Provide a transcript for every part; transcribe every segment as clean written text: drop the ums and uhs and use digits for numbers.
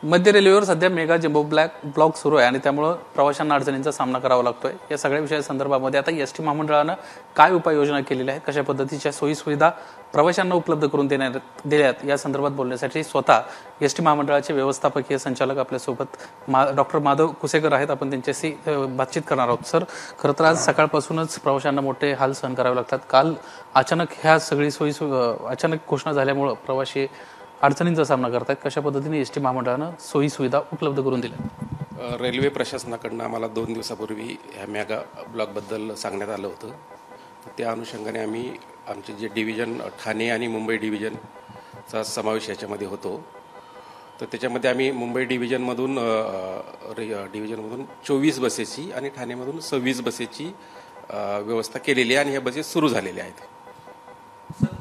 मध्य रेल्वेवर सध्या mega jumbo block सुरू आहे आणि त्यामुळे प्रवाशांना अडचणींचा सामना करावा लागतोय। या सगळ्या विषयासंदर्भामध्ये आता एसटी महामंडळानं काय उपाययोजना केलेल्या आहेत, कशा पद्धतीच्या सोयी सुविधा प्रवाशांना उपलब्ध करून दिल्यात या संदर्भात बोलण्यासाठी स्वतः एसटी महामंडळाचे व्यवस्थापकीय संचालक आपल्यासोबत डॉक्टर माधव कुसेकर आहेत। आपण त्यांच्याशी बातचीत करणार आहोत। सर, खरं तर आज सकाळपासूनच प्रवाशांना मोठे हाल सहन करावे लागतात। काल अचानक ह्या सगळी अचानक घोषणा झाल्यामुळे प्रवासी अडचणींचा सामना करतात। कशा पद्धतीने एसटी महामंडळानं सोयी सुविधा उपलब्ध करून दिल्या? रेल्वे प्रशासनाकडून आम्हाला 2 दिवसापूर्वी ह्या मेगा ब्लॉकबद्दल सांगण्यात आलं होतं। त्या अनुषंगाने आम्ही आमचे जे डिव्हिजन ठाणे आणि मुंबई डिव्हिजनचा समावेश याच्यामध्ये होतो। तर त्याच्यामध्ये आम्ही मुंबई डिव्हिजनमधून 24 बसेसची आणि ठाणेमधून 26 बसेसची व्यवस्था केलेली आहे आणि ह्या बसेस सुरू झालेल्या आहेत।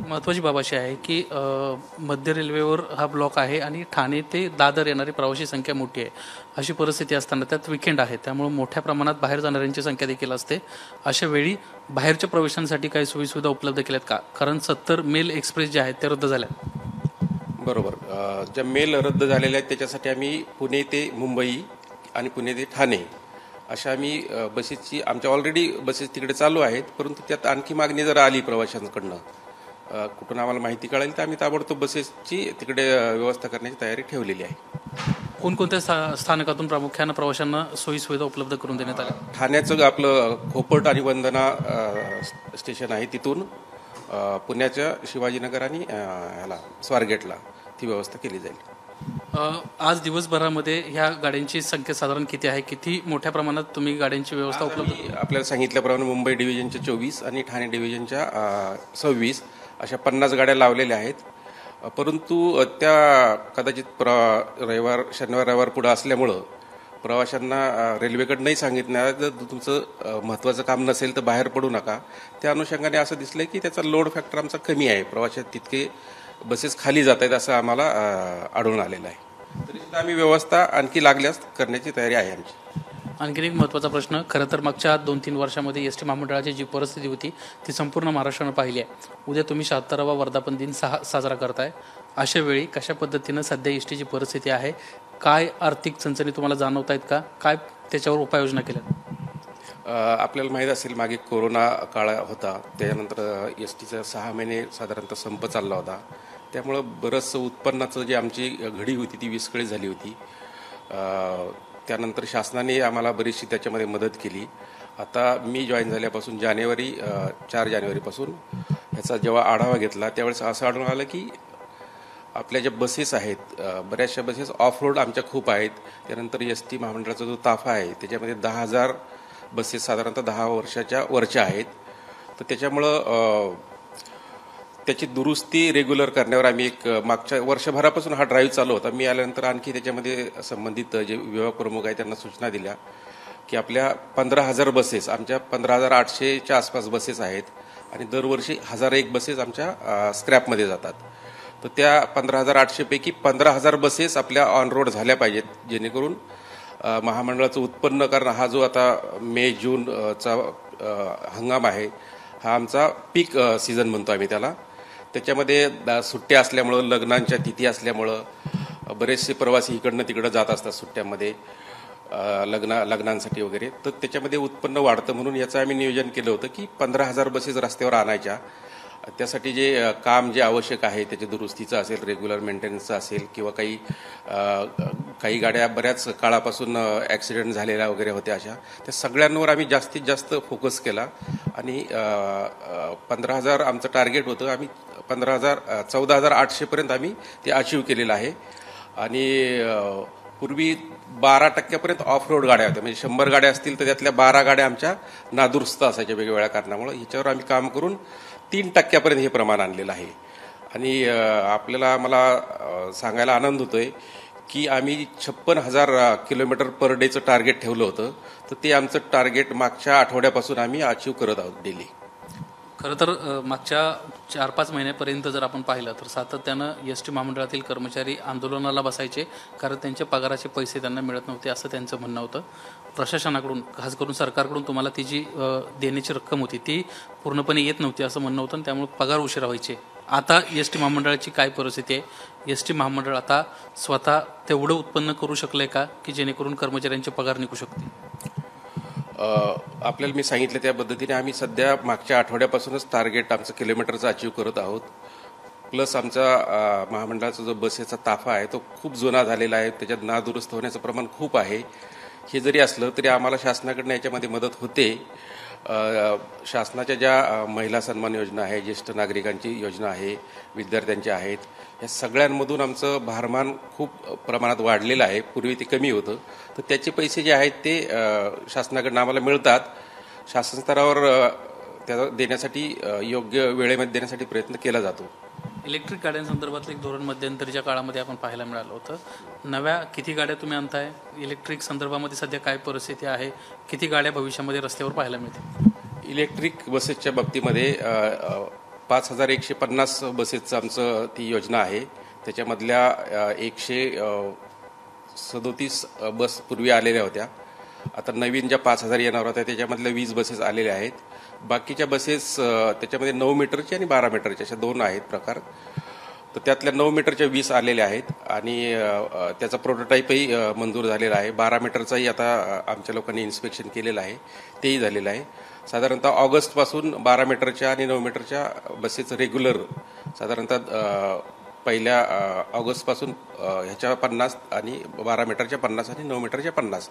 महत्त्वाची बाब अशी आहे की मध्य रेल्वेवर हा ब्लॉक आहे आणि ठाणे ते दादर येणारी प्रवासी संख्या मोठी आहे। अशी परिस्थिती असताना त्यात विकेंड आहे, त्यामुळे मोठ्या प्रमाणात बाहेर जाणाऱ्यांची संख्या देखील असते। अशा वेळी बाहेरच्या प्रवाशांसाठी काही सोयीसुविधा उपलब्ध केल्यात का? कारण 70 मेल एक्सप्रेस जे आहेत ते रद्द झाल्या। बरोबर, ज्या मेल रद्द झालेल्या आहेत त्याच्यासाठी आम्ही पुणे ते मुंबई आणि पुणे ते ठाणे अशा आम्ही बसेसची आमच्या ऑलरेडी बसेस तिकडे चालू आहेत, परंतु त्यात आणखी मागणी जर आली प्रवाशांकडनं कुठून आम्हाला माहिती कळेल तर आम्ही ताबडतोब बसेसची तिकडे व्यवस्था करण्याची तयारी ठेवलेली आहे। कोणकोणत्या स्थानकातून प्रामुख्यानं प्रवाशांना सोयी सुविधा उपलब्ध करून देण्यात आल्या? ठाण्याचं आपलं खोपट आणि वंदना स्टेशन आहे, तिथून पुण्याच्या शिवाजीनगर आणि ह्याला स्वारगेटला ती व्यवस्था केली जाईल। आज दिवसभरामध्ये ह्या गाड्यांची संख्या साधारण किती आहे? किती मोठ्या प्रमाणात तुम्ही गाड्यांची व्यवस्था उपलब्ध? आपल्याला सांगितल्याप्रमाणे मुंबई डिव्हिजनच्या 24 आणि ठाणे डिव्हिजनच्या 26 अशा 50 गाड्या लावलेल्या आहेत। परंतु त्या कदाचित शनिवार रविवार पुढे असल्यामुळं प्रवाशांना रेल्वेकडनंही सांगितलं जर तुमचं महत्त्वाचं काम नसेल तर बाहेर पडू नका। त्या अनुषंगाने असं दिसलं की त्याचा लोड फॅक्टर आमचा कमी आहे, प्रवाशात तितके बसेस खाली जात आहेत असं आम्हाला आढळून आलेलं आहे। तरी आम्ही व्यवस्था आणखी लागल्यास करण्याची तयारी आहे आमची। आणखीन एक महत्त्वाचा प्रश्न, खरं तर मागच्या 2-3 वर्षामध्ये एसटी महामंडळाची जी परिस्थिती होती ती संपूर्ण महाराष्ट्रानं पाहिली आहे। उद्या तुम्ही 76वा वर्धापन दिन साजरा करताय। अशा वेळी कशा पद्धतीनं सध्या एसटीची परिस्थिती आहे, काय आर्थिक चणचणी तुम्हाला जाणवत आहेत का? काय त्याच्यावर उपाययोजना केल्या? आपल्याला माहीत असेल मागे कोरोना काळ होता, त्याच्यानंतर एसटीचा 6 महिने साधारणतः संप चालला होता। त्यामुळं बरंचसं उत्पन्नाचं जे आमची घडी होती ती विस्कळीत झाली होती। त्यानंतर शासनाने आम्हाला बरीचशी त्याच्यामध्ये मदत केली। आता मी जॉईन झाल्यापासून 4 जानेवारीपासून ह्याचा जेव्हा आढावा घेतला त्यावेळेस असं आढळून आलं की आपल्या ज्या बसेस आहेत बऱ्याचशा बसेस ऑफ रोड आमच्या खूप आहेत। त्यानंतर एसटी महामंडळाचा जो ताफा आहे त्याच्यामध्ये 10,000 बसेस साधारणतः 10 वर्षाच्या वरच्या आहेत। तर त्याच्यामुळं त्याची दुरुस्ती रेग्युलर करण्यावर आम्ही एक मागच्या वर्षभरापासून हा ड्राईव्ह चालू होता। मी आल्यानंतर आणखी त्याच्यामध्ये संबंधित जे विभाग प्रमुख आहेत त्यांना सूचना दिल्या की आपल्या 15,000 बसेस आमच्या 15,800च्या आसपास बसेस आहेत आणि दरवर्षी 1,001 बसेस आमच्या स्क्रॅपमध्ये जातात। तर त्या 15,800 पैकी 15,000 बसेस आपल्या ऑन रोड झाल्या पाहिजेत, जेणेकरून महामंडळाचं उत्पन्न, कारण हा जो आता मे जूनचा हंगाम आहे हा आमचा पीक सीझन म्हणतो आम्ही त्याला। त्याच्यामध्ये सुट्ट्या असल्यामुळं, लग्नांच्या तिथी असल्यामुळं बरेचसे प्रवासी इकडनं तिकडं जात असतात सुट्ट्यामध्ये लग्नांसाठी वगैरे। तर त्याच्यामध्ये उत्पन्न वाढतं म्हणून याचं आम्ही नियोजन केलं होतं की 15,000 बसेस रस्त्यावर आणायच्या। त्यासाठी जे काम जे आवश्यक आहे त्याच्या दुरुस्तीचं असेल, रेग्युलर मेंटेनन्सचं असेल किंवा काही गाड्या बऱ्याच काळापासून ॲक्सिडेंट झालेल्या वगैरे होत्या, अशा त्या सगळ्यांवर आम्ही जास्तीत जास्त फोकस केला आणि 15,000 आमचं टार्गेट होतं। आम्ही 14,800 पर्यंत आम्ही ते अचीव्ह केलेलं आहे। आणि पूर्वी 12% ऑफ रोड गाड्या होत्या, म्हणजे 100 गाड्या असतील तर त्यातल्या 12 गाड्या आमच्या नादुरुस्त असायच्या वेगवेगळ्या कारणामुळे। ह्याच्यावर आम्ही काम करून 3% हे प्रमाण आणलेलं आहे। आणि मला सांगायला आनंद होतोय की आम्ही 56,000 किलोमीटर पर डेचं टार्गेट ठेवलं होतं, तर ते आमचं टार्गेट मागच्या आठवड्यापासून आम्ही अचीव्ह करत आहोत डेली। खरं तर मागच्या 4-5 महिन्यापर्यंत जर आपण पाहिलं तर सातत्यानं एसटी महामंडळातील कर्मचारी आंदोलनाला बसायचे, कारण त्यांच्या पगाराचे पैसे त्यांना मिळत नव्हते असं त्यांचं म्हणणं होतं। प्रशासनाकडून, खास करून सरकारकडून तुम्हाला ती जी देण्याची रक्कम होती ती पूर्णपणे येत नव्हती असं म्हणणं होतं आणि त्यामुळे पगार उशिरा व्हायचे। आता एस टी महामंडळाची काय परिस्थिती आहे? एस टी महामंडळ आता स्वतः तेवढं उत्पन्न करू शकलंय का की जेणेकरून कर्मचाऱ्यांचे पगार निघू शकतील? आपल्याला मी सांगितलं त्या पद्धतीने आम्ही सध्या मागच्या आठवड्यापासूनच टार्गेट आमचं किलोमीटरचं अचीव करत आहोत. प्लस आमचा महामंडळाचा जो बसेसचा ताफा आहे तो खूप जुना झालेला आहे, त्याच्यात नादुरुस्त होण्याचं प्रमाण खूप आहे. हे जरी असलं तरी आम्हाला शासनाकडनं याच्यामध्ये मदत होते. शासनाच्या ज्या महिला सन्मान योजना आहे, ज्येष्ठ नागरिकांची योजना आहे, विद्यार्थ्यांच्या आहेत, या सगळ्यांमधून आमचं भारमान खूप प्रमाणात वाढलेलं आहे. पूर्वी ते कमी होतं, तर त्याचे पैसे जे आहेत ते शासनाकडनं आम्हाला मिळतात. शासन स्तरावर त्या देण्यासाठी योग्य वेळेमध्ये देण्यासाठी प्रयत्न केला जातो. इलेक्ट्रिक गाड्यांसंदर्भातलं एक धोरण मध्यंतरीच्या काळामध्ये आपण पाहायला मिळालं होतं. नव्या किती गाड्या तुम्ही आणताय? इलेक्ट्रिक संदर्भामध्ये सध्या काय परिस्थिती आहे? किती गाड्या भविष्यामध्ये रस्त्यावर पाहायला मिळतील? इलेक्ट्रिक बसेसच्या बाबतीमध्ये 5150 बसेसचं आमचं ती योजना आहे. त्याच्यामधल्या 137 बस पूर्वी आलेल्या होत्या. आता नवीन ज्या 5000 येणार होत्या त्याच्यामधल्या 20 बसेस आलेल्या आहेत. बाकीच्या बसेस त्याच्यामध्ये 9 मीटरची आणि 12 मीटरच्या अशा दोन आहेत प्रकार. तर त्यातल्या 9 मीटरच्या 20 आलेल्या आहेत आणि त्याचा प्रोटोटाईपही मंजूर झालेला आहे. 12 मीटरचाही आता आमच्या लोकांनी इन्स्पेक्शन केलेलं आहे, तेही झालेलं आहे. साधारणतः ऑगस्टपासून 12 मीटरच्या आणि 9 मीटरच्या बसेस रेग्युलर साधारणतः पहिल्या ऑगस्टपासून ह्याच्या 50 आणि 12 मीटरच्या 50 आणि 9 मीटरच्या 50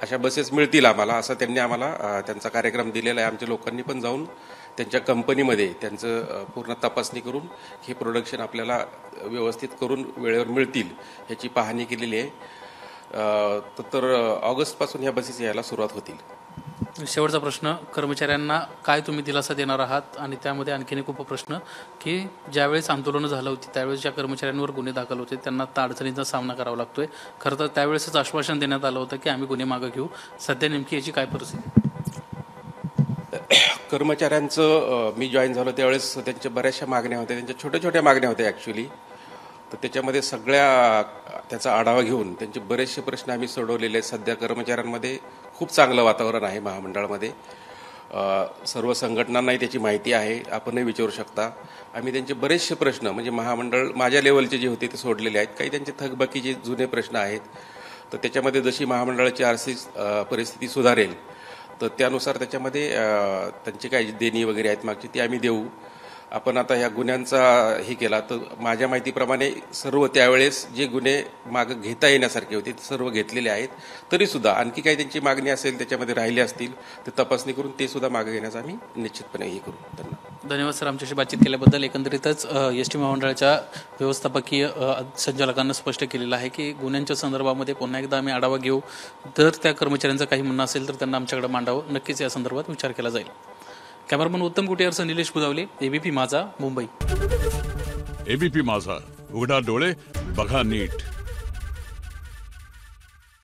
अशा बसेस मिळतील आम्हाला, असं त्यांनी आम्हाला त्यांचा कार्यक्रम दिलेला आहे. आमच्या लोकांनी पण जाऊन त्यांच्या कंपनीमध्ये त्यांचं पूर्ण तपासणी करून हे प्रोडक्शन आपल्याला व्यवस्थित करून वेळेवर मिळतील ह्याची पाहणी केलेली आहे. तर ऑगस्टपासून ह्या बसेस यायला सुरुवात होतील. शेवटचा प्रश्न, कर्मचाऱ्यांना काय तुम्ही दिलासा देणार आहात? आणि त्यामध्ये आणखीन एक उपप्रश्न की ज्यावेळेस आंदोलनं झालं होती त्यावेळेस ज्या कर्मचाऱ्यांवर गुन्हे दाखल होते त्यांना आता अडचणींचा सामना करावा लागतोय. खरं तर त्यावेळेसच आश्वासन देण्यात आलं होतं की आम्ही गुन्हे मागं घेऊ. सध्या नेमकी याची काय परिस्थिती? कर्मचाऱ्यांचं मी जॉईन झालो त्यावेळेस त्यांच्या बऱ्याचशा मागण्या होत्या, त्यांच्या छोट्या छोट्या मागण्या होत्या ॲक्च्युली. तर त्याच्यामध्ये सगळ्या त्याचा आढावा घेऊन त्यांचे बरेचसे प्रश्न आम्ही सोडवलेले आहेत. सध्या कर्मचाऱ्यांमध्ये खूप चांगलं वातावरण आहे महामंडळामध्ये. सर्व संघटनांनाही त्याची माहिती आहे, आपणही विचारू शकता. आम्ही त्यांचे बरेचसे प्रश्न म्हणजे महामंडळ माझ्या लेवलचे जे होते ते सोडलेले आहेत. काही त्यांचे थकबाकीचे जुने प्रश्न आहेत, तर त्याच्यामध्ये जशी महामंडळाची आर्थिक परिस्थिती सुधारेल तर त्यानुसार त्याच्यामध्ये त्यांची काही देणी वगैरे आहेत मागची ती आम्ही देऊ. आपण आता ह्या गुन्ह्यांचा हे केला तर माझ्या माहितीप्रमाणे सर्व त्यावेळेस जे गुन्हे मागं घेता येण्यासारखे होते ते सर्व घेतलेले आहेत. तरीसुद्धा आणखी काही त्यांची मागणी असेल त्याच्यामध्ये राहिली असतील तर तपासणी करून ते सुद्धा मागं घेण्याचं आम्ही निश्चितपणे हे करू. त्यांना धन्यवाद सर आमच्याशी बातचीत केल्याबद्दल. एकंदरीतच एस टी महामंडळाच्या व्यवस्थापकीय संचालकांना स्पष्ट केलेलं आहे की गुन्ह्यांच्या संदर्भामध्ये पुन्हा एकदा आम्ही आढावा घेऊ. जर त्या कर्मचाऱ्यांचं काही म्हणणं असेल तर त्यांना आमच्याकडे मांडावं. नक्कीच या संदर्भात विचार केला जाईल. कॅमेरामन उत्तम कुटेरसह निलेश बुदावले, एबीपी माझा, मुंबई. एबीपी माझा, उघडा डोळे बघा नीट.